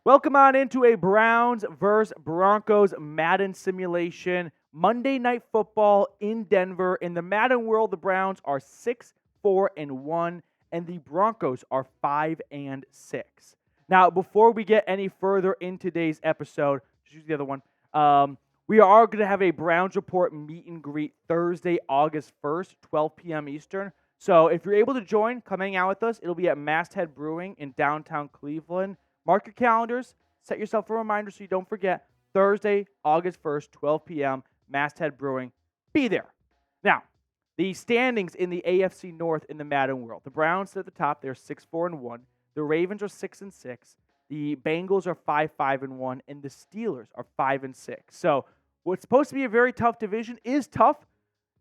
Welcome on into a Browns versus Broncos Madden simulation. Monday Night Football in Denver. In the Madden world, the Browns are 6-4-1, and the Broncos are 5-6. Now, before we get any further in today's episode, just use the other one. We are going to have a Browns Report meet and greet Thursday, August 1st, 12 p.m. Eastern. So if you're able to join, come hang out with us. It'll be at Masthead Brewing in downtown Cleveland. Mark your calendars. Set yourself a reminder so you don't forget. Thursday, August 1st, 12 p.m., Masthead Brewing. Be there. Now, the standings in the AFC North in the Madden world. The Browns at the top. They're 6-4-1. The Ravens are 6-6. The Bengals are 5-5-1. And the Steelers are 5-6. So what's supposed to be a very tough division is tough.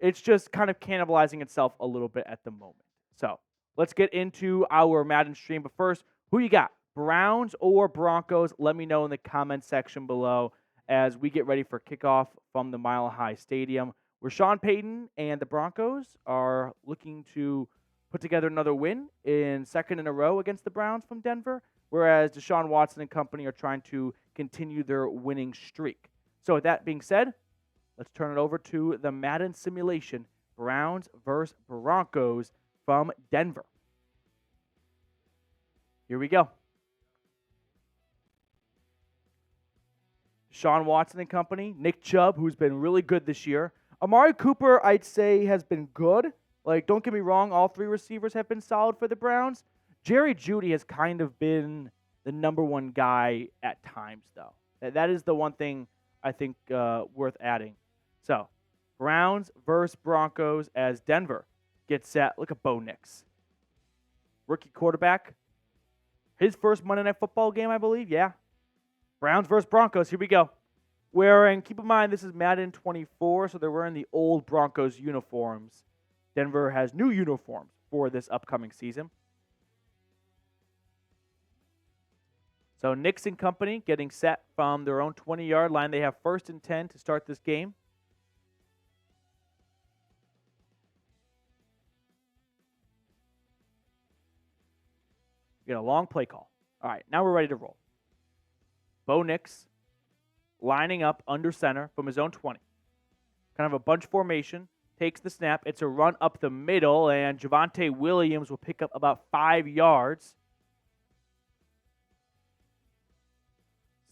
It's just kind of cannibalizing itself a little bit at the moment. So let's get into our Madden stream. But first, who you got? Browns or Broncos? Let me know in the comment section below as we get ready for kickoff from the Mile High Stadium, where Sean Payton and the Broncos are looking to put together another win in second in a row against the Browns from Denver, whereas Deshaun Watson and company are trying to continue their winning streak. So with that being said, let's turn it over to the Madden simulation, Browns versus Broncos from Denver. Here we go. Deshaun Watson and company, Nick Chubb, who's been really good this year. Amari Cooper, I'd say, has been good. Don't get me wrong, all three receivers have been solid for the Browns. Jerry Jeudy has kind of been the number one guy at times, though. That is the one thing I think worth adding. So, Browns versus Broncos as Denver gets set. Look at Bo Nix. Rookie quarterback. His first Monday Night Football game, I believe. Yeah. Browns versus Broncos. Here we go. And keep in mind, this is Madden 24, so they're wearing the old Broncos uniforms. Denver has new uniforms for this upcoming season. So Nix and company getting set from their own 20-yard line. They have 1st and 10 to start this game. We get a long play call. All right, now we're ready to roll. Bo Nix lining up under center from his own 20. Kind of a bunch formation. Takes the snap. It's a run up the middle, and Javonte Williams will pick up about 5 yards.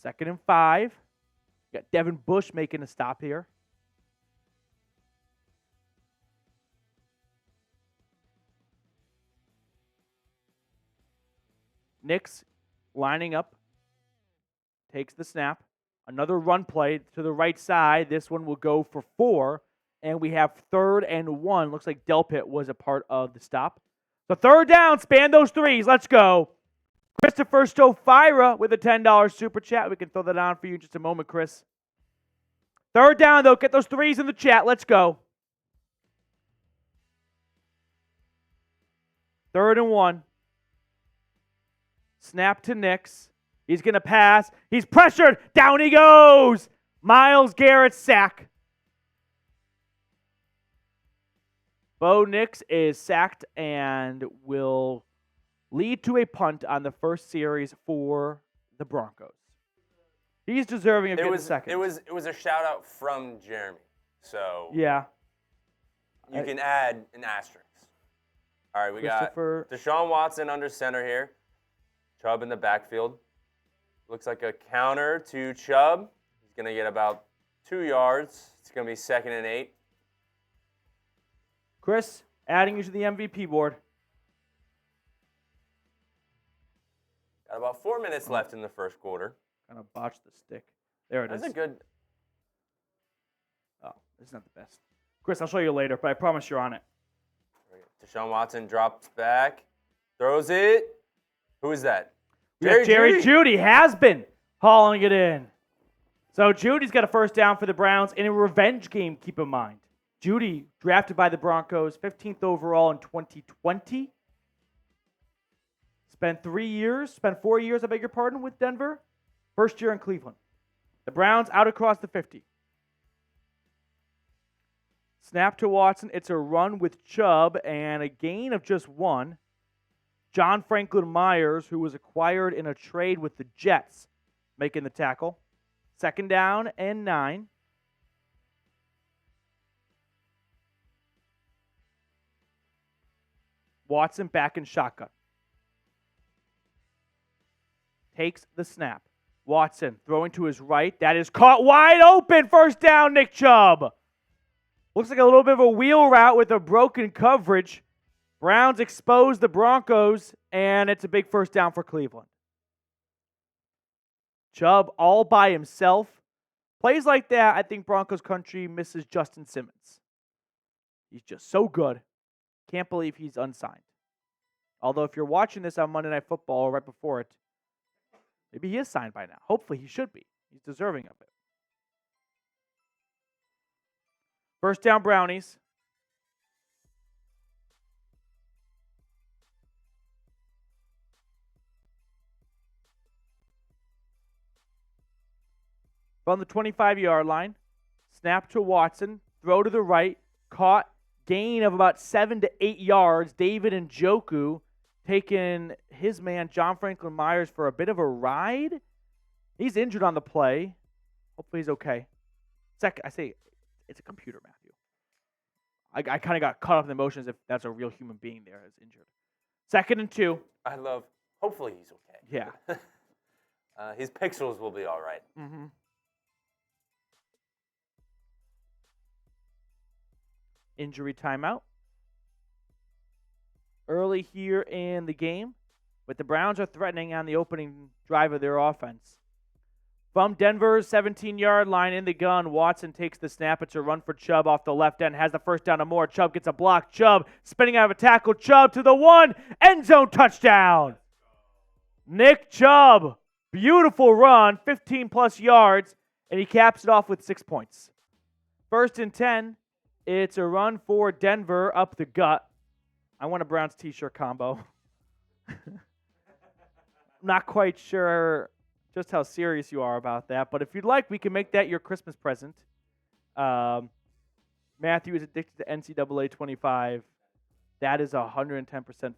2nd and 5. Got Devin Bush making a stop here. Nix lining up. Takes the snap. Another run play to the right side. This one will go for 4. And we have 3rd and 1. Looks like Delpit was a part of the stop. So 3rd down. Span those threes. Let's go. Christopher Stofira with a $10 super chat. We can throw that on for you in just a moment, Chris. 3rd down, though. Get those threes in the chat. Let's go. 3rd and 1. Snap to Nix. He's going to pass. He's pressured. Down he goes. Myles Garrett sack. Bo Nix is sacked and will lead to a punt on the first series for the Broncos. He's deserving of getting a second. It was a shout out from Jeremy. So yeah, you can add an asterisk. All right, we got Deshaun Watson under center here. Chubb in the backfield. Looks like a counter to Chubb. He's going to get about 2 yards. It's going to be 2nd and 8. Chris, adding you to the MVP board. Got about 4 minutes left in the first quarter. Kind of botched the stick. There it is. That's a good. Oh, this is not the best. Chris, I'll show you later, but I promise you're on it. Deshaun Watson drops back. Throws it. Who is that? Jerry Jeudy has been hauling it in. So Judy's got a 1st down for the Browns in a revenge game, keep in mind. Jeudy, drafted by the Broncos, 15th overall in 2020. Spent 4 years, I beg your pardon, with Denver. 1st year in Cleveland. The Browns out across the 50. Snap to Watson. It's a run with Chubb and a gain of just 1. John Franklin Myers, who was acquired in a trade with the Jets, making the tackle. 2nd down and 9. Watson back in shotgun. Takes the snap. Watson throwing to his right. That is caught wide open. 1st down, Nick Chubb. Looks like a little bit of a wheel route with a broken coverage. Browns expose the Broncos, and it's a big 1st down for Cleveland. Chubb all by himself. Plays like that, I think Broncos country misses Justin Simmons. He's just so good. Can't believe he's unsigned. Although if you're watching this on Monday Night Football or right before it, maybe he is signed by now. Hopefully he should be. He's deserving of it. 1st down, Brownies. From the 25-yard line. Snap to Watson. Throw to the right. Caught. Gain of about 7 to 8 yards. David Njoku taking his man, John Franklin Myers, for a bit of a ride. He's injured on the play. Hopefully he's okay. I say it's a computer, Matthew. I kind of got caught up in the emotions if that's a real human being there is injured. 2nd and 2. Hopefully he's okay. Yeah. His pixels will be all right. Mm-hmm. Injury timeout. Early here in the game, but the Browns are threatening on the opening drive of their offense. From Denver's 17-yard line in the gun, Watson takes the snap. It's a run for Chubb off the left end. Has the 1st down and more. Chubb gets a block. Chubb spinning out of a tackle. Chubb to the 1. End zone touchdown. Nick Chubb. Beautiful run. 15-plus yards. And he caps it off with 6 points. 1st and 10. It's a run for Denver up the gut. I want a Browns t-shirt combo. Not quite sure just how serious you are about that, but if you'd like, we can make that your Christmas present. Matthew is addicted to NCAA 25. That is 110%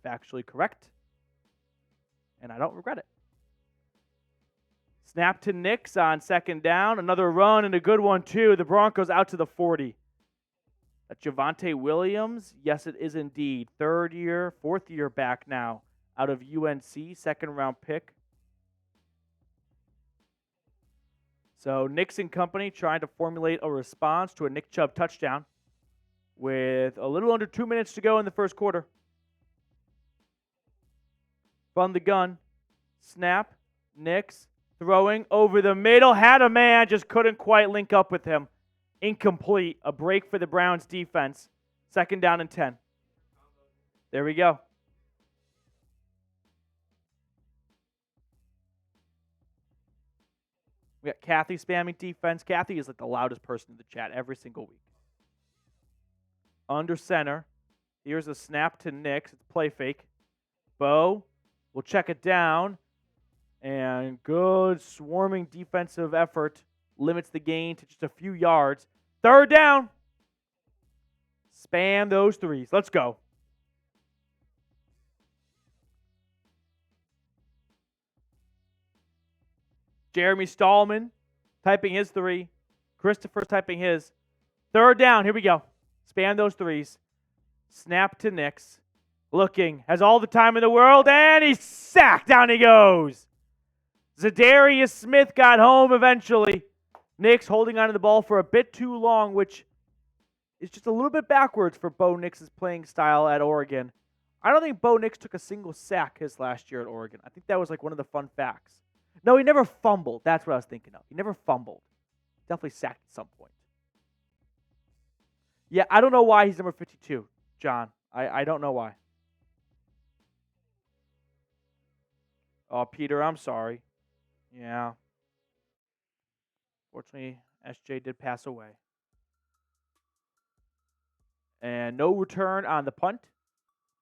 factually correct, and I don't regret it. Snap to Nix on 2nd down. Another run and a good one, too. The Broncos out to the 40. That's Javonte Williams. Yes, it is indeed. 4th year back now out of UNC, 2nd-round pick. So Nix and company trying to formulate a response to a Nick Chubb touchdown with a little under 2 minutes to go in the 1st quarter. From the gun. Snap. Nix throwing over the middle. Had a man, just couldn't quite link up with him. Incomplete. A break for the Browns defense. 2nd down and 10. There we go. We got Kathy spamming defense. Kathy is like the loudest person in the chat every single week. Under center. Here's a snap to Nix. It's play fake. Bo will check it down. And good swarming defensive effort. Limits the gain to just a few yards. 3rd down. Spam those 3s. Let's go. Jeremy Stallman typing his 3. Christopher's typing his. 3rd down. Here we go. Spam those 3s. Snap to Nix. Looking. Has all the time in the world. And he's sacked. Down he goes. Zadarius Smith got home eventually. Nix holding onto the ball for a bit too long, which is just a little bit backwards for Bo Nix's playing style at Oregon. I don't think Bo Nix took a single sack his last year at Oregon. I think that was like one of the fun facts. No, he never fumbled. That's what I was thinking of. He never fumbled. Definitely sacked at some point. Yeah, I don't know why he's number 52, John. I don't know why. Oh, Peter, I'm sorry. Yeah. Fortunately, SJ did pass away. And no return on the punt.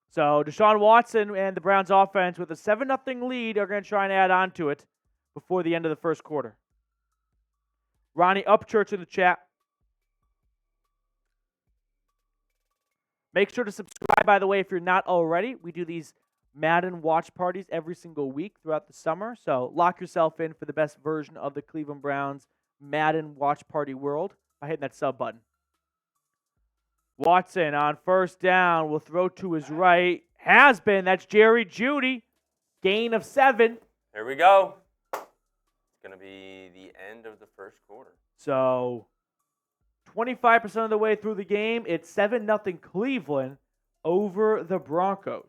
So Deshaun Watson and the Browns offense with a 7-0 lead are going to try and add on to it before the end of the 1st quarter. Ronnie Upchurch in the chat. Make sure to subscribe, by the way, if you're not already. We do these Madden watch parties every single week throughout the summer. So lock yourself in for the best version of the Cleveland Browns Madden watch party world by hitting that sub button. Watson on first down will throw to his right. Has been. That's Jerry Jeudy. Gain of 7. Here we go. It's going to be the end of the first quarter. So 25% of the way through the game, it's 7-0 Cleveland over the Broncos.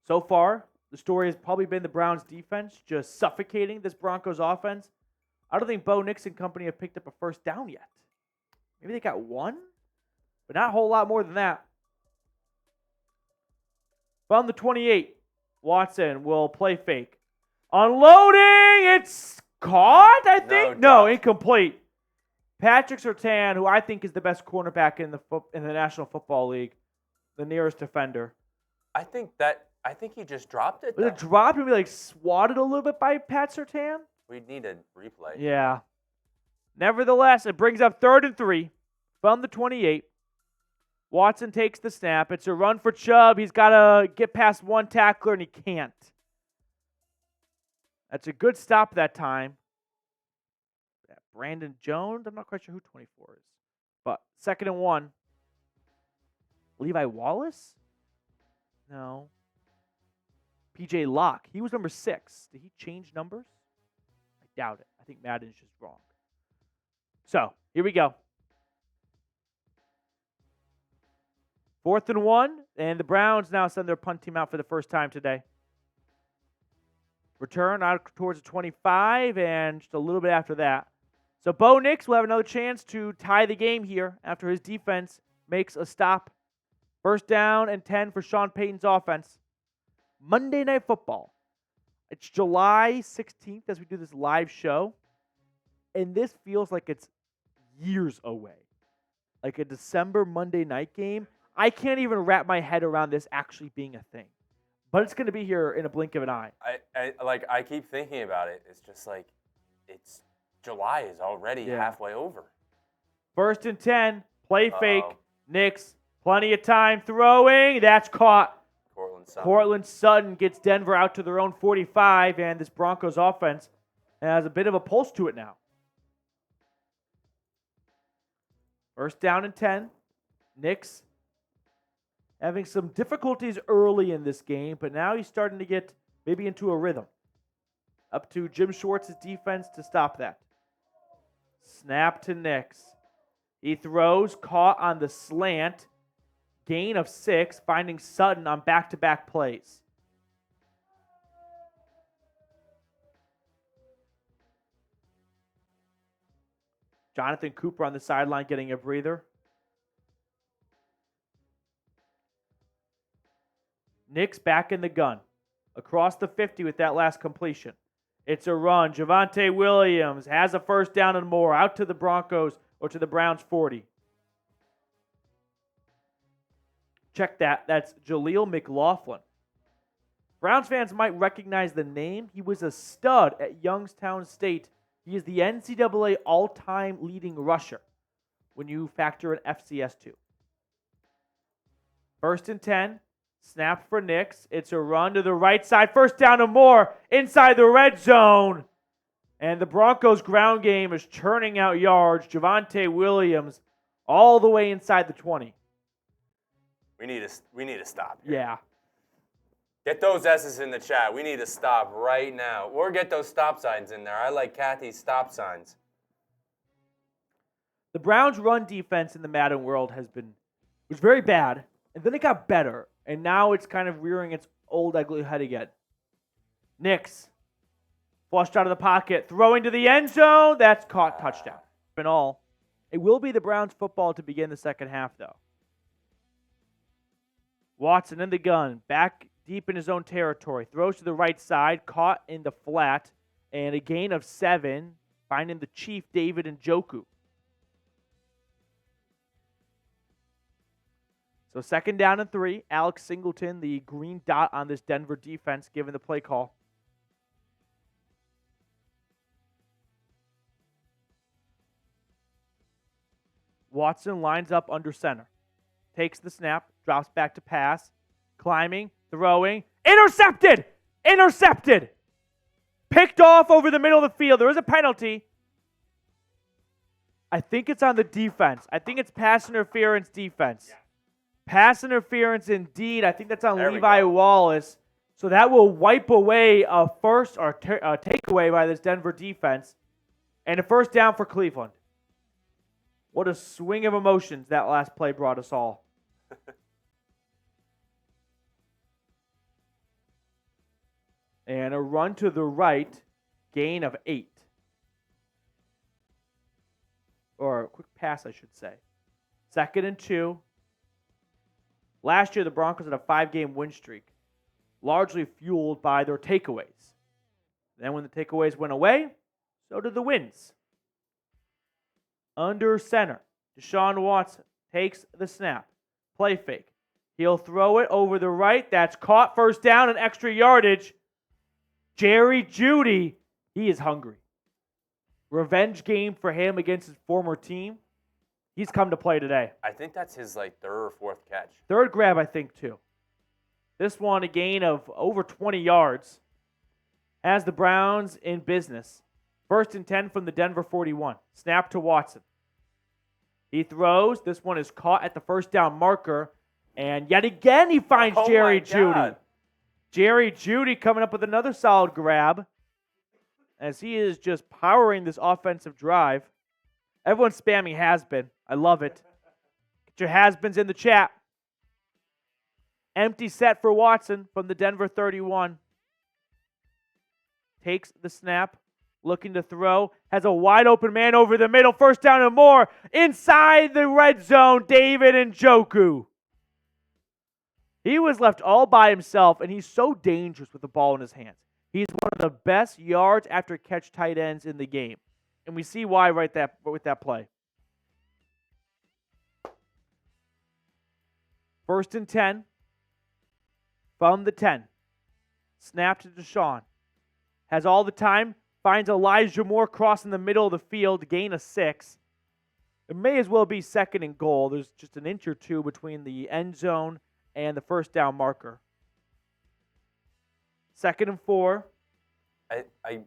So far, the story has probably been the Browns' defense just suffocating this Broncos offense. I don't think Bo Nix and company have picked up a first down yet. Maybe they got one, but not a whole lot more than that. From the 28, Watson will play fake. Unloading! It's caught, I think? No, incomplete. Patrick Surtain, who I think is the best cornerback in the National Football League, the nearest defender. I think he just dropped it. Was it dropped and be swatted a little bit by Pat Surtain? We'd need a replay. Yeah. Nevertheless, it brings up 3rd and 3 from the 28. Watson takes the snap. It's a run for Chubb. He's got to get past one tackler, and he can't. That's a good stop that time. Brandon Jones. I'm not quite sure who 24 is. But 2nd and 1. Levi Wallace? No. PJ Locke. He was number 6. Did he change numbers? I doubt it. I think Madden's just wrong. So, here we go. 4th and 1, and the Browns now send their punt team out for the first time today. Return out towards the 25, and just a little bit after that. So Bo Nix will have another chance to tie the game here after his defense makes a stop. 1st down and 10 for Sean Payton's offense. Monday Night Football. It's July 16th as we do this live show, and this feels like it's years away. Like a December Monday night game. I can't even wrap my head around this actually being a thing. But it's going to be here in a blink of an eye. I keep thinking about it. It's just like, July is already halfway over. 1st and 10, play fake. Nix, plenty of time throwing. That's caught. Cortland Sutton gets Denver out to their own 45, and this Broncos offense has a bit of a pulse to it now. 1st down and 10. Nix having some difficulties early in this game, but now he's starting to get maybe into a rhythm. Up to Jim Schwartz's defense to stop that. Snap to Nix. He throws, caught on the slant. Gain of 6, finding Sutton on back-to-back plays. Jonathan Cooper on the sideline getting a breather. Nix back in the gun. Across the 50 with that last completion. It's a run. Javonte Williams has a 1st down and more. Out to the Broncos or to the Browns 40. Check that. That's Jaleel McLaughlin. Browns fans might recognize the name. He was a stud at Youngstown State. He is the NCAA all-time leading rusher when you factor in FCS too. 1st and 10. Snap for Nix. It's a run to the right side. 1st down and more inside the red zone. And the Broncos ground game is churning out yards. Javonte Williams all the way inside the 20. We need to stop here. Yeah. Get those S's in the chat. We need to stop right now. Or get those stop signs in there. I like Kathy's stop signs. The Browns' run defense in the Madden world was very bad, and then it got better. And now it's kind of rearing its old ugly head again. Nix, flushed out of the pocket, throwing to the end zone. That's caught, touchdown. In all, it will be the Browns football to begin the second half, though. Watson in the gun, back deep in his own territory, throws to the right side, caught in the flat, and a gain of 7, finding the Chief David Njoku. So 2nd down and 3. Alex Singleton, the green dot on this Denver defense, given the play call. Watson lines up under center. takes the snap, drops back to pass, climbing, throwing, intercepted! Intercepted! Picked off over the middle of the field. There is a penalty. I think it's on the defense. I think it's pass interference defense. Yeah. Pass interference indeed. I think that's on Levi Wallace. So that will wipe away a first or takeaway by this Denver defense. And a first down for Cleveland. What a swing of emotions that last play brought us all. And a run to the right, gain of 8. Or a quick pass, I should say. 2nd and 2. Last year, the Broncos had a 5-game win streak, largely fueled by their takeaways. Then when the takeaways went away, so did the wins. Under center, Deshaun Watson takes the snap. Play fake. He'll throw it over the right. That's caught. First down and extra yardage. Jerry Jeudy, he is hungry. Revenge game for him against his former team. He's come to play today. I think that's his 3rd or 4th catch. 3rd grab, I think, too. This one, a gain of over 20 yards. Has the Browns in business. 1st and 10 from the Denver 41. Snap to Watson. He throws. This one is caught at the first down marker. And yet again, he finds Jerry Jeudy. Jerry Jeudy coming up with another solid grab as he is just powering this offensive drive. Everyone's spamming has-been. I love it. Get your has-beens in the chat. Empty set for Watson from the Denver 31. Takes the snap, looking to throw. Has a wide open man over the middle. First down and more. Inside the red zone, David Njoku. He was left all by himself, and he's so dangerous with the ball in his hands. He's one of the best yards after catch tight ends in the game. And we see why with that play. 1st and 10 from the 10. Snap to Deshaun. Has all the time. Finds Elijah Moore crossing the middle of the field. Gain of 6. It may as well be 2nd and goal. There's just an inch or two between the end zone and the first down marker. 2nd and 4.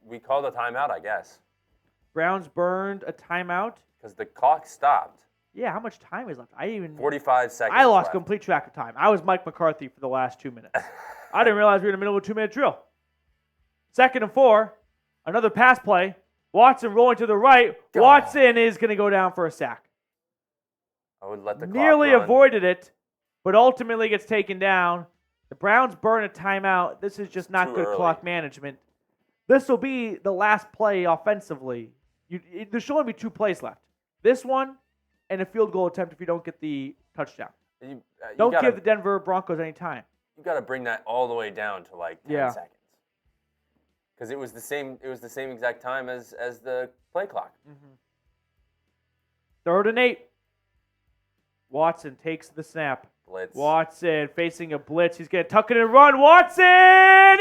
We called a timeout, I guess. Browns burned a timeout. Because the clock stopped. Yeah, how much time is left? 45 seconds I lost left. complete track of time. I was Mike McCarthy for the last 2 minutes. I didn't realize we were in the middle of a 2-minute drill. 2nd and 4. Another pass play. Watson rolling to the right. God. Watson is going to go down for a sack. I would let the clock Nearly run. avoided it, but ultimately gets taken down. The Browns burn a timeout. This is just not good clock management. This will be the last play offensively. There should only be 2 plays left. This one and a field goal attempt if you don't get the touchdown. Don't give the Denver Broncos any time. You got to bring that all the way down to 10 seconds. Because it was the same exact time as the play clock. Mm-hmm. 3rd and 8. Watson takes the snap. Blitz. Watson facing a blitz. He's going to tuck it and run. Watson!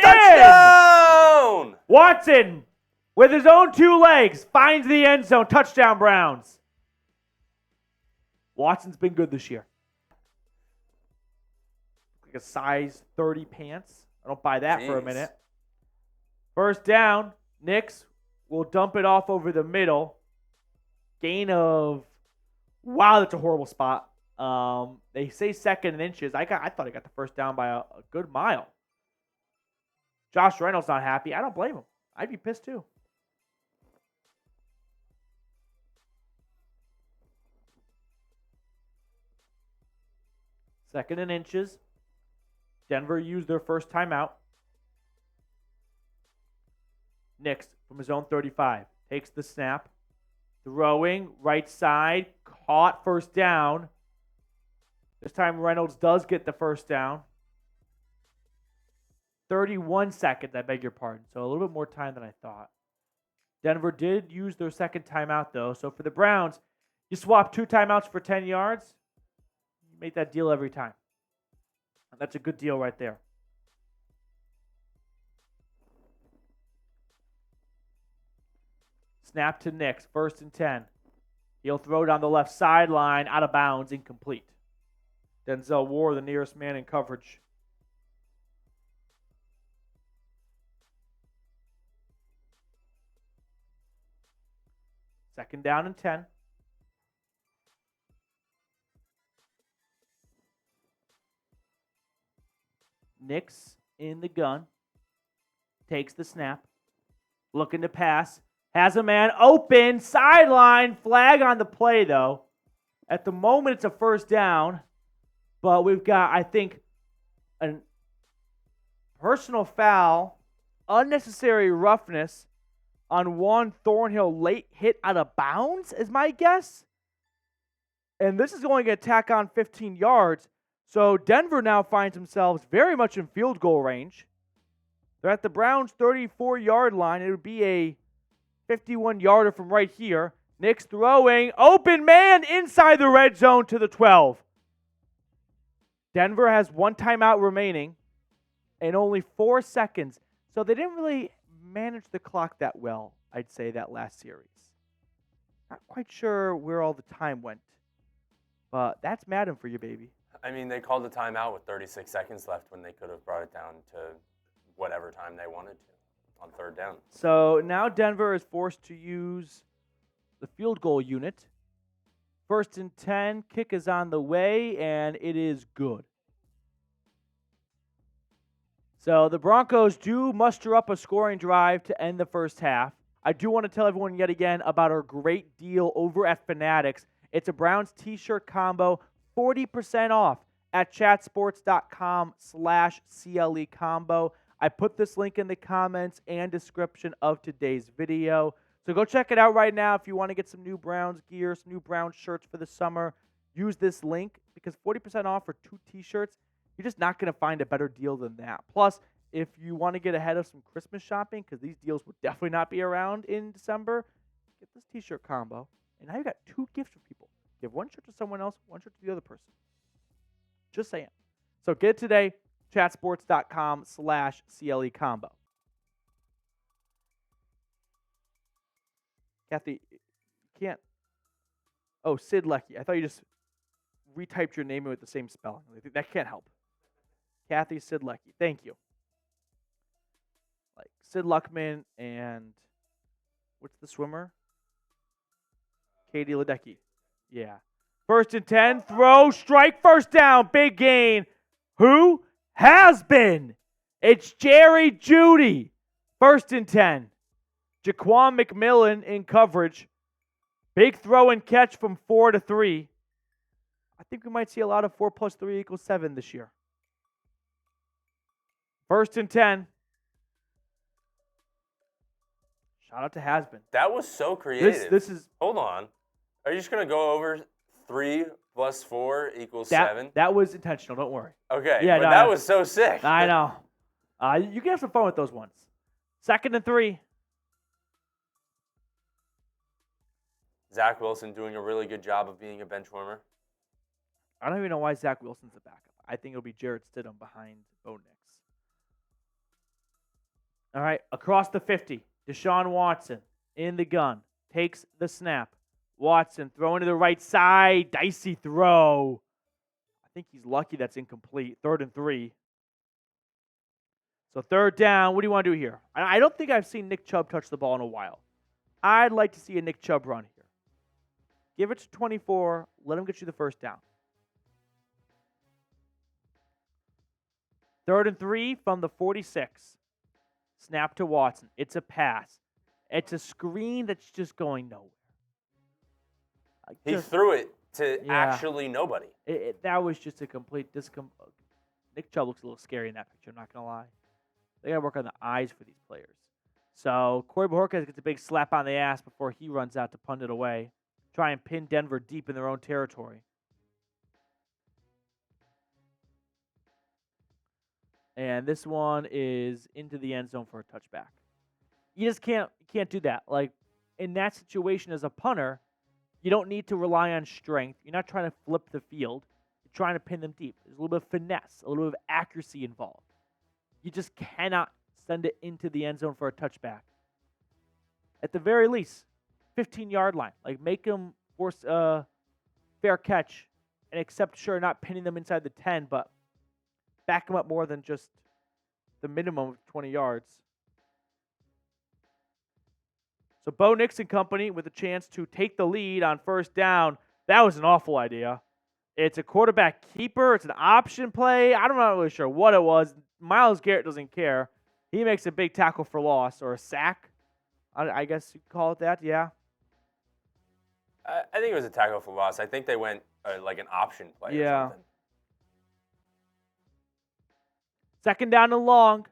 Touchdown! In! Watson, with his own 2 legs, finds the end zone. Touchdown, Browns. Watson's been good this year. Like a size 30 pants. I don't buy that for a minute. First down. Knicks will dump it off over the middle. Gain of... Wow, that's a horrible spot. They say 2nd and inches. I thought he got the first down by a good mile. Josh Reynolds not happy. I don't blame him. I'd be pissed too. Second and inches. Denver used their first timeout. Nix from his own 35. Takes the snap. Throwing, right side. Caught, first down. This time Reynolds does get the first down. 31 seconds, I beg your pardon. So a little bit more time than I thought. Denver did use their second timeout, though. So for the Browns, you swap 2 timeouts for 10 yards. You make that deal every time. And that's a good deal right there. Snap to Nix, 1st and 10. He'll throw down the left sideline, out of bounds, incomplete. Denzel Ward, the nearest man in coverage. Second down and 10. Nix in the gun. Takes the snap. Looking to pass. Has a man open. Sideline. Flag on the play, though. At the moment, it's a first down. But we've got, I think, a personal foul, unnecessary roughness on Juan Thornhill, late hit out of bounds, is my guess. And this is going to tack on 15 yards. So Denver now finds themselves very much in field goal range. They're at the Browns' 34-yard line. It would be a 51-yarder from right here. Nix throwing. Open man inside the red zone to the 12. Denver has one timeout remaining and only 4 seconds. So they didn't really manage the clock that well, I'd say, that last series. Not quite sure where all the time went. But that's Madden for you, baby. I mean, they called the timeout with 36 seconds left when they could have brought it down to whatever time they wanted to on third down. So now Denver is forced to use the field goal unit. First and 10, kick is on the way, and it is good. So the Broncos do muster up a scoring drive to end the first half. I do want to tell everyone yet again about our great deal over at Fanatics. It's a Browns t-shirt combo, 40% off at chatsports.com/CLE combo. I put this link in the comments and description of today's video. So go check it out right now if you want to get some new Browns gear, some new Browns shirts for the summer. Use this link because 40% off for 2 t-shirts, you're just not going to find a better deal than that. Plus, if you want to get ahead of some Christmas shopping, because these deals will definitely not be around in December, get this t-shirt combo. And now you got 2 gifts for people. Give one shirt to someone else, one shirt to the other person. Just saying. So get it today, chatsports.com/CLE combo. Kathy, you can't. Oh, Sid Lecky. I thought you just retyped your name in with the same spelling. That can't help. Kathy Sid Lecky. Thank you. Like Sid Luckman and what's the swimmer? Katie Ledecky. Yeah. First and 10. Throw. Strike. First down. Big gain. Who? Has been. It's Jerry Jeudy. First and 10. Jaquan McMillan in coverage. Big throw and catch from 4 to 3. I think we might see a lot of 4 plus 3 equals 7 this year. First and 10. Shout out to Hasbin. That was so creative. This is. Hold on. Are you just going to go over 3 plus 4 equals 7? That was intentional. Don't worry. Okay. Yeah, but that was so sick. I know. You can have some fun with those ones. Second and 3. Zach Wilson doing a really good job of being a bench warmer. I don't even know why Zach Wilson's the backup. I think it'll be Jarrett Stidham behind Bo Nix. All right, across the 50. Deshaun Watson in the gun. Takes the snap. Watson throwing to the right side. Dicey throw. I think he's lucky that's incomplete. 3rd and 3. So 3rd down. What do you want to do here? I don't think I've seen Nick Chubb touch the ball in a while. I'd like to see a Nick Chubb run here. Give it to 24. Let him get you the first down. 3rd and 3 from the 46. Snap to Watson. It's a pass. It's a screen that's just going nowhere. He threw it to actually nobody. That was just a complete Nick Chubb looks a little scary in that picture, I'm not going to lie. They got to work on the eyes for these players. So Corey Bojorquez gets a big slap on the ass before he runs out to punt it away. Try and pin Denver deep in their own territory. And this one is into the end zone for a touchback. You just can't do that. Like, in that situation as a punter, you don't need to rely on strength. You're not trying to flip the field. You're trying to pin them deep. There's a little bit of finesse, a little bit of accuracy involved. You just cannot send it into the end zone for a touchback. At the very least, 15-yard line. Like, make them force a fair catch and except, sure, not pinning them inside the 10, but back them up more than just the minimum of 20 yards. So Bo Nix and company with a chance to take the lead on first down. That was an awful idea. It's a quarterback keeper. It's an option play. I'm not really sure what it was. Myles Garrett doesn't care. He makes a big tackle for loss or a sack. I guess you call it that, yeah. I think it was a tackle for loss. I think they went like an option play or something. Second down and long.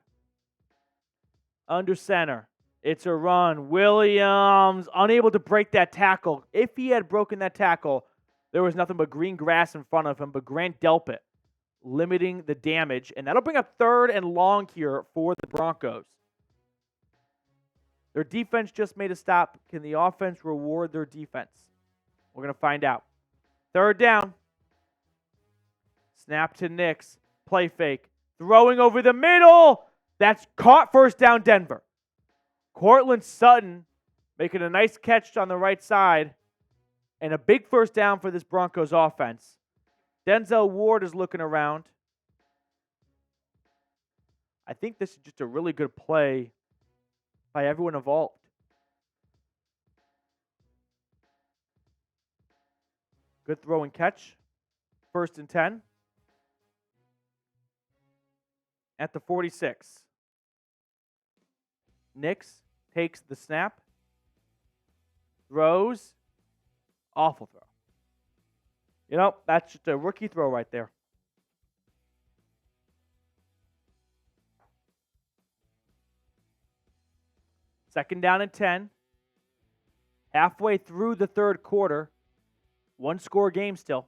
Under center. It's a run. Williams unable to break that tackle. If he had broken that tackle, there was nothing but green grass in front of him, but Grant dealt it, limiting the damage. And that'll bring up third and long here for the Broncos. Their defense just made a stop. Can the offense reward their defense? We're going to find out. Third down. Snap to Nix. Play fake. Throwing over the middle. That's caught. First down, Denver. Cortland Sutton making a nice catch on the right side. And a big first down for this Broncos offense. Denzel Ward is looking around. I think this is just a really good play by everyone involved. Good throw and catch. First and 10. At the 46. Nix takes the snap. Throws. Awful throw. You know, that's just a rookie throw right there. Second down and 10. Halfway through the third quarter. One score game still.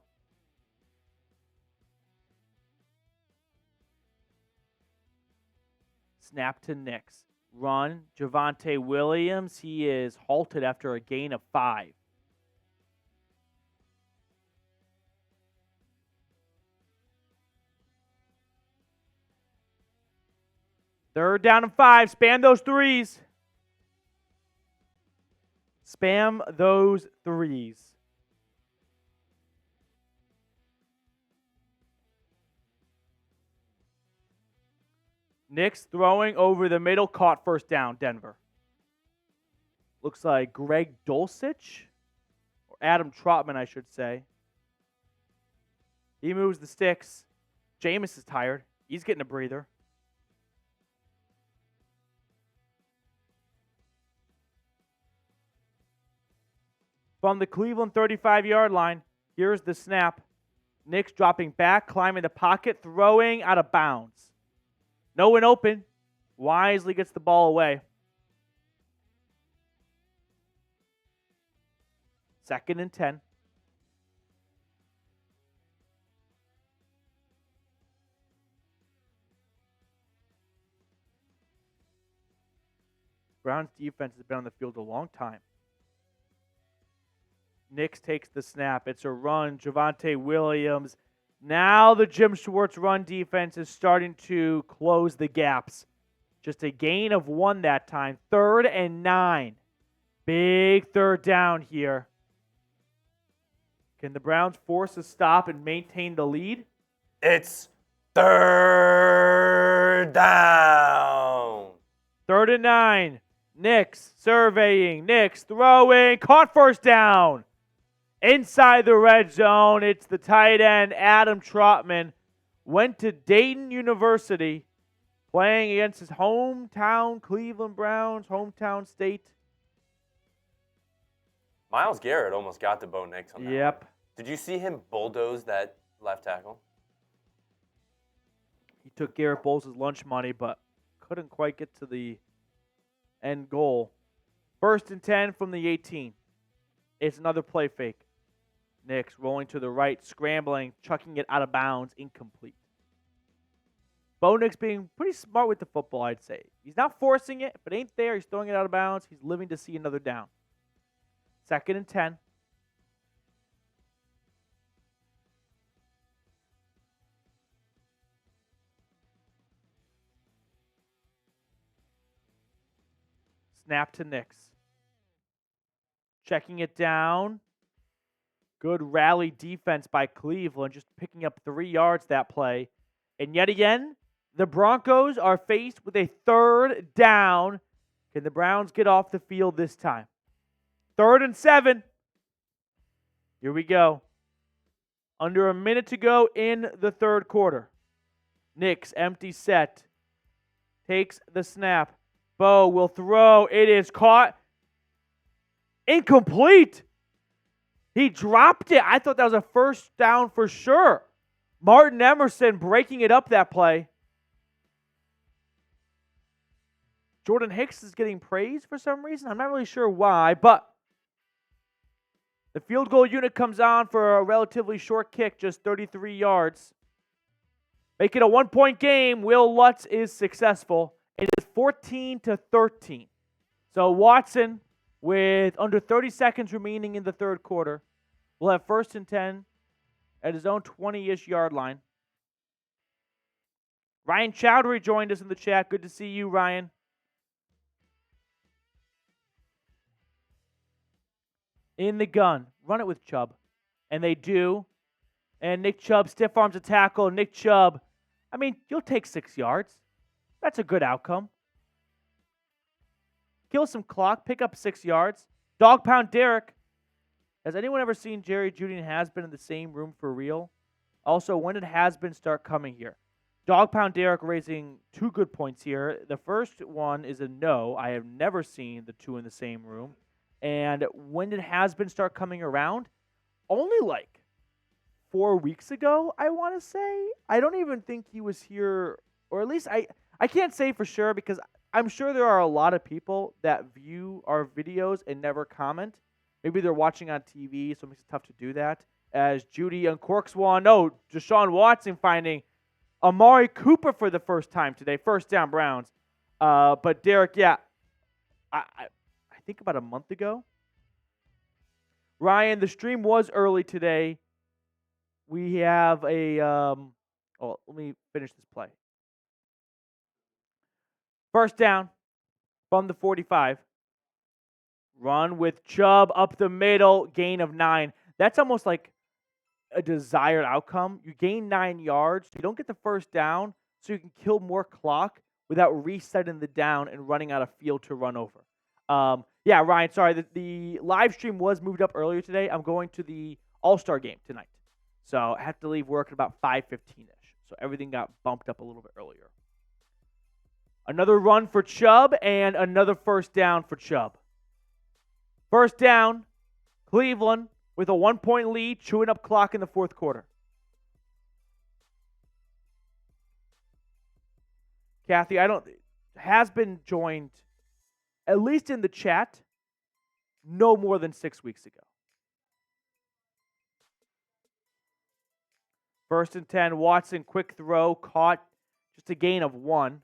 Snap to Nix. Run. Javonte Williams. He is halted after a gain of 5. Third down and 5. Spam those threes. Spam those threes. Nix throwing over the middle, caught first down, Denver. Looks like Greg Dulcich, or Adam Trotman, I should say. He moves the sticks. Jameis is tired. He's getting a breather. From the Cleveland 35-yard line, here's the snap. Nix dropping back, climbing the pocket, throwing out of bounds. No one open. Wisely gets the ball away. Second and 10. Browns defense has been on the field a long time. Nix takes the snap. It's a run. Javonte Williams. Now the Jim Schwartz run defense is starting to close the gaps. Just a gain of 1 that time. 3rd and 9. Big third down here. Can the Browns force a stop and maintain the lead? It's 3rd down. 3rd and 9. Nix surveying. Nix throwing. Caught first down. Inside the red zone, it's the tight end, Adam Trotman. Went to Dayton University, playing against his hometown Cleveland Browns, hometown state. Myles Garrett almost got to Bo Nix on that. Yep. One. Did you see him bulldoze that left tackle? He took Garrett Bowles' lunch money, but couldn't quite get to the end goal. 1st and 10 from the 18. It's another play fake. Nix rolling to the right, scrambling, chucking it out of bounds, incomplete. Bo Nix being pretty smart with the football, I'd say. He's not forcing it. If it ain't there, he's throwing it out of bounds. He's living to see another down. 2nd and 10. Snap to Nix. Checking it down. Good rally defense by Cleveland, just picking up 3 yards that play. And yet again, the Broncos are faced with a third down. Can the Browns get off the field this time? 3rd and 7. Here we go. Under a minute to go in the third quarter. Nix, empty set. Takes the snap. Bo will throw. It is caught. Incomplete. He dropped it. I thought that was a first down for sure. Martin Emerson breaking it up that play. Jordan Hicks is getting praised for some reason. I'm not really sure why, but the field goal unit comes on for a relatively short kick, just 33 yards. Make it a 1-point game. Will Lutz is successful. It is 14-13. So Watson, with under 30 seconds remaining in the third quarter, will have 1st and 10 at his own 20-ish yard line. Ryan Chowdhury joined us in the chat. Good to see you, Ryan. In the gun. Run it with Chubb. And they do. And Nick Chubb stiff arms a tackle. Nick Chubb, I mean, you'll take 6 yards. That's a good outcome. Kill some clock. Pick up 6 yards. Dawg Pound Derek. Has anyone ever seen Jerry, Jeudy, and Has-Been in the same room for real? Also, when did Has-Been start coming here? Dawg Pound Derek raising 2 good points here. The first one is a no. I have never seen the 2 in the same room. And when did Has-Been start coming around? Only like 4 weeks ago, I want to say. I don't even think he was here, or at least I can't say for sure because I'm sure there are a lot of people that view our videos and never comment. Maybe they're watching on TV, so it makes it tough to do that. As Judy uncorks one. Oh, Deshaun Watson finding Amari Cooper for the first time today. First down, Browns. But Derek, yeah, I think about a month ago. Ryan, the stream was early today. We have a, let me finish this play. First down from the 45. Run with Chubb up the middle, gain of 9. That's almost like a desired outcome. You gain 9 yards. You don't get the first down, so you can kill more clock without resetting the down and running out of field to run over. Yeah, Ryan, sorry. The live stream was moved up earlier today. I'm going to the All-Star game tonight. So I have to leave work at about 5:15-ish. So everything got bumped up a little bit earlier. Another run for Chubb and another first down for Chubb. First down, Cleveland with a 1-point lead, chewing up clock in the fourth quarter. Kathy, has been joined, at least in the chat, no more than 6 weeks ago. 1st and 10, Watson, quick throw, caught, just a gain of 1.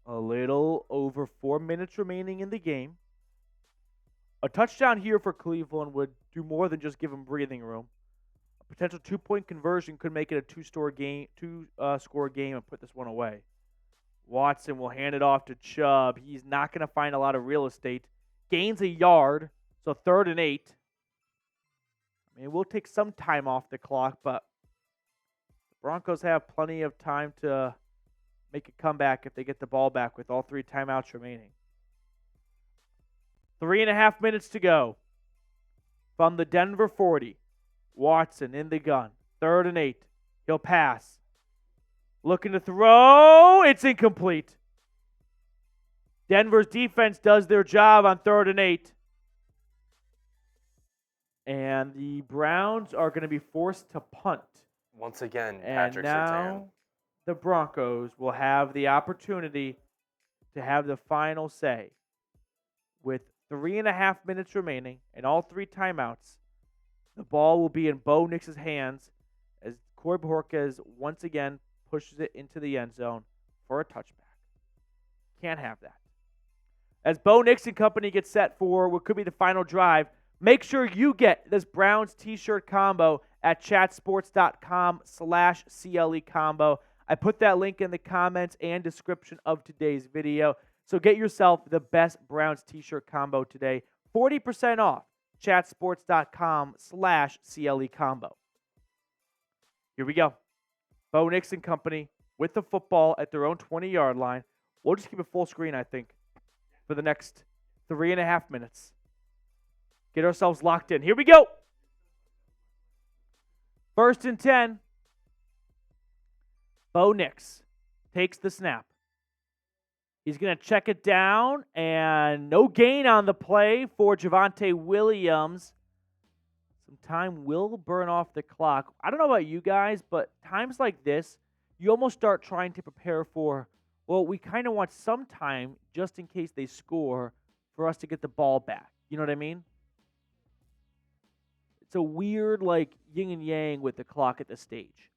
A little over 4 minutes remaining in the game. A touchdown here for Cleveland would do more than just give them breathing room. A potential 2-point conversion could make it a two-score game and put this one away. Watson will hand it off to Chubb. He's not going to find a lot of real estate. Gains a yard, so 3rd and 8. I mean, we'll take some time off the clock, but the Broncos have plenty of time to make a comeback if they get the ball back with all 3 timeouts remaining. 3.5 minutes to go. From the Denver 40, Watson in the gun. 3rd and 8. He'll pass. Looking to throw. It's incomplete. Denver's defense does their job on 3rd and 8. And the Browns are going to be forced to punt. Once again, Patrick Surtain. The Broncos will have the opportunity to have the final say. With 3.5 minutes remaining and all 3 timeouts, the ball will be in Bo Nix's hands as Corey Bojorquez once again pushes it into the end zone for a touchback. Can't have that. As Bo Nix and company get set for what could be the final drive, make sure you get this Browns t-shirt combo at chatsports.com/CLE combo. I put that link in the comments and description of today's video. So get yourself the best Browns t-shirt combo today. 40% off. chatsports.com/CLE combo. Here we go. Bo Nix and company with the football at their own 20-yard line. We'll just keep it full screen, I think, for the next 3.5 minutes. Get ourselves locked in. Here we go. 1st and 10. Bo Nix takes the snap. He's going to check it down, and no gain on the play for Javonte Williams. Some time will burn off the clock. I don't know about you guys, but times like this, you almost start trying to prepare for, well, we kind of want some time just in case they score for us to get the ball back. You know what I mean? It's a weird, yin and yang with the clock at this stage.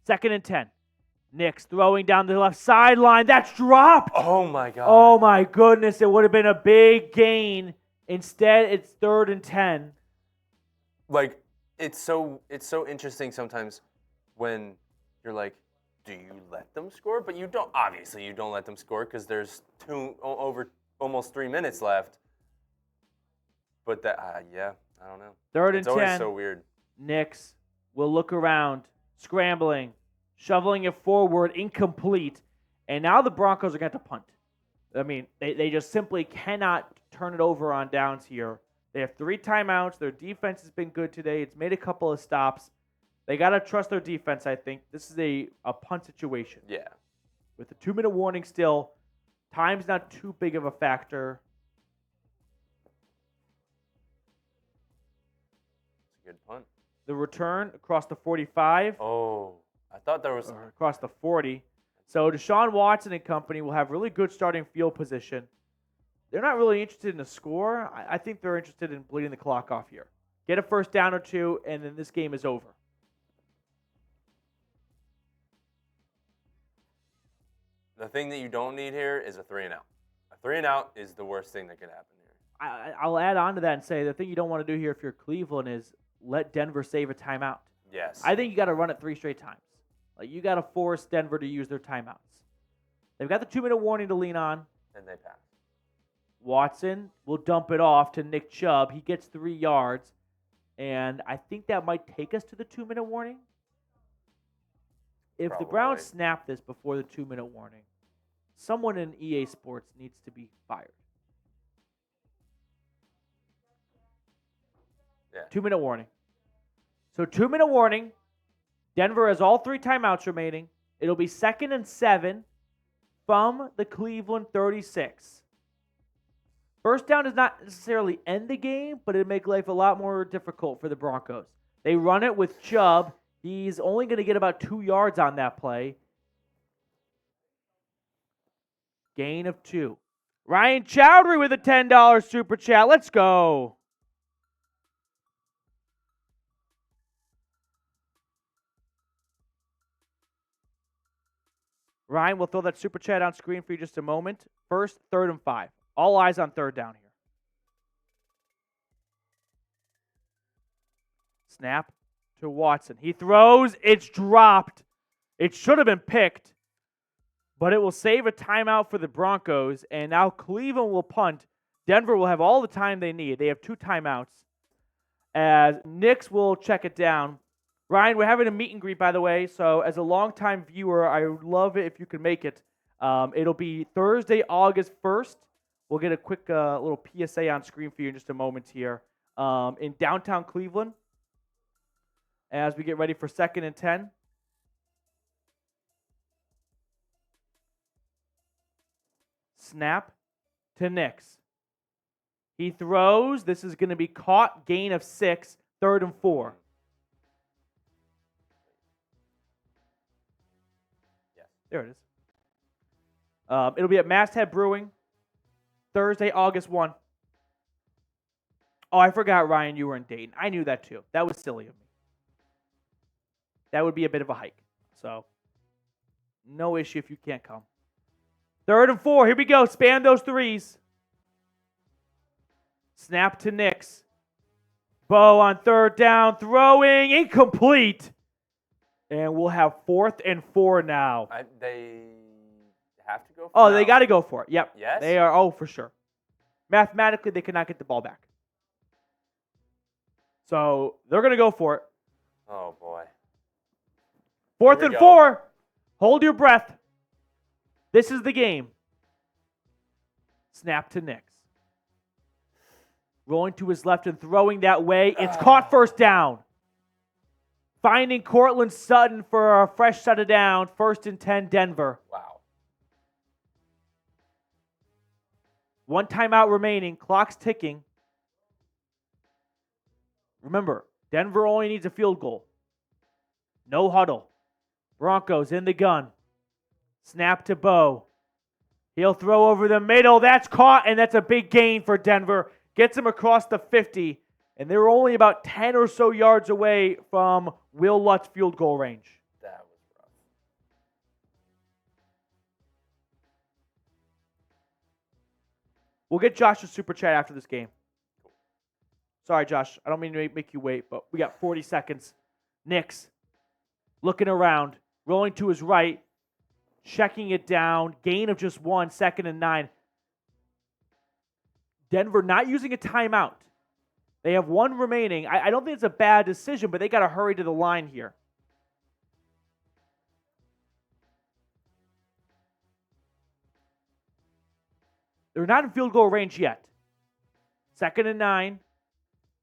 2nd and 10. Nix throwing down the left sideline. That's dropped. Oh, my God. Oh, my goodness. It would have been a big gain. Instead, it's 3rd and 10. It's so interesting sometimes when you're like, do you let them score? But you don't. Obviously, you don't let them score because there's almost 3 minutes left. But I don't know. 3rd and 10. It's always so weird. Nix will look around, scrambling, shoveling it forward, incomplete. And now the Broncos are going to have to punt. I mean, they just simply cannot turn it over on downs here. They have 3 timeouts. Their defense has been good today. It's made a couple of stops. They got to trust their defense, I think. This is a punt situation. Yeah. With a 2-minute warning still, time's not too big of a factor. It's a good punt. The return across the 45. Oh, I thought there was... across the 40. So Deshaun Watson and company will have really good starting field position. They're not really interested in a score. I think they're interested in bleeding the clock off here. Get a 1st down or 2, and then this game is over. The thing that you don't need here is a 3-and-out. A 3-and-out is the worst thing that could happen here. I'll add on to that and say the thing you don't want to do here if you're Cleveland is let Denver save a timeout. Yes. I think you got to run it 3 straight times. You got to force Denver to use their timeouts. They've got the 2-minute warning to lean on. And they pass. Watson will dump it off to Nick Chubb. He gets 3 yards. And I think that might take us to the 2-minute warning. If the Browns snap this before the 2-minute warning, someone in EA Sports needs to be fired. Yeah. 2-minute warning. So 2-minute warning. Denver has all 3 timeouts remaining. It'll be 2nd and 7 from the Cleveland 36. 1st down does not necessarily end the game, but it'll make life a lot more difficult for the Broncos. They run it with Chubb. He's only going to get about 2 yards on that play. Gain of 2. Ryan Chowdhury with a $10 super chat. Let's go. Ryan, we'll throw that super chat on screen for you just a moment. 1st, 3rd, and 5. All eyes on 3rd down here. Snap to Watson. He throws. It's dropped. It should have been picked, but it will save a timeout for the Broncos, and now Cleveland will punt. Denver will have all the time they need. They have 2 timeouts. As Nix will check it down. Ryan, we're having a meet and greet, by the way, so as a longtime viewer, I would love it if you could make it. It'll be Thursday, August 1st. We'll get a quick little PSA on screen for you in just a moment here. In downtown Cleveland, as we get ready for 2nd and 10. Snap to Nix. He throws. This is going to be caught. Gain of 6. 3rd and 4. There it is. It'll be at Masthead Brewing, Thursday, August 1. Oh, I forgot, Ryan, you were in Dayton. I knew that too. That was silly of me. That would be a bit of a hike. So, no issue if you can't come. 3rd and 4. Here we go. Span those 3s. Snap to Nix. Bo on 3rd down. Throwing. Incomplete. And we'll have 4th and 4 now. They have to go for it? Oh, they got to go for it. Yep. Yes? They are. Oh, for sure. Mathematically, they cannot get the ball back. So they're going to go for it. Oh, boy. 4th and 4. Hold your breath. This is the game. Snap to Nix. Rolling to his left and throwing that way. It's caught, first down. Finding Cortland Sutton for a fresh set of down. 1st and 10, Denver. Wow. 1 timeout remaining. Clock's ticking. Remember, Denver only needs a field goal. No huddle. Broncos in the gun. Snap to Bo. He'll throw over the middle. That's caught, and that's a big gain for Denver. Gets him across the 50, and they were only about 10 or so yards away from Will Lutz's field goal range. That was rough. We'll get Josh's super chat after this game. Sorry, Josh. I don't mean to make you wait, but we got 40 seconds. Nix looking around, rolling to his right, checking it down. Gain of just 1, 2nd and 9. Denver not using a timeout. They have 1 remaining. I don't think it's a bad decision, but they got to hurry to the line here. They're not in field goal range yet. 2nd and 9.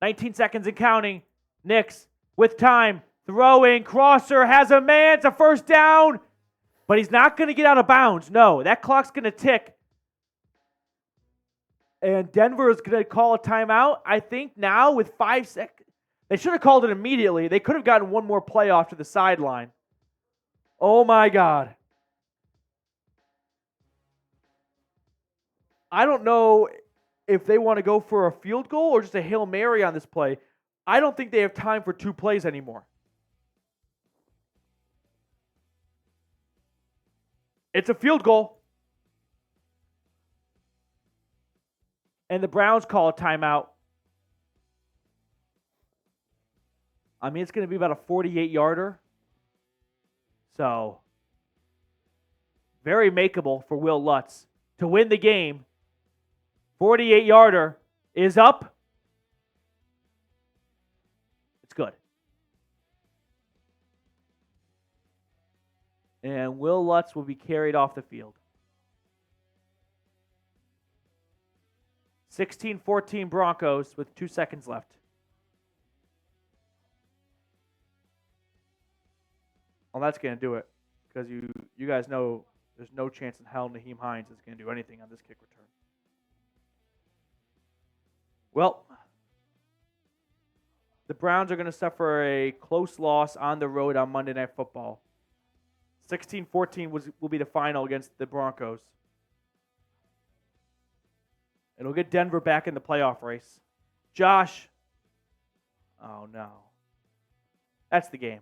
19 seconds and counting. Nix with time. Throwing. Crosser has a man. It's a first down. But he's not going to get out of bounds. No, that clock's going to tick. And Denver is going to call a timeout, I think, now with 5 seconds. They should have called it immediately. They could have gotten 1 more play off to the sideline. Oh, my God. I don't know if they want to go for a field goal or just a Hail Mary on this play. I don't think they have time for 2 plays anymore. It's a field goal. And the Browns call a timeout. I mean, it's going to be about a 48-yarder. So, very makeable for Will Lutz to win the game. 48-yarder is up. It's good. And Will Lutz will be carried off the field. 16-14 Broncos with 2 seconds left. Well, that's going to do it because you guys know there's no chance in hell Nyheim Hines is going to do anything on this kick return. Well, the Browns are going to suffer a close loss on the road on Monday Night Football. 16-14 will be the final against the Broncos. It'll get Denver back in the playoff race. Josh. Oh, no. That's the game.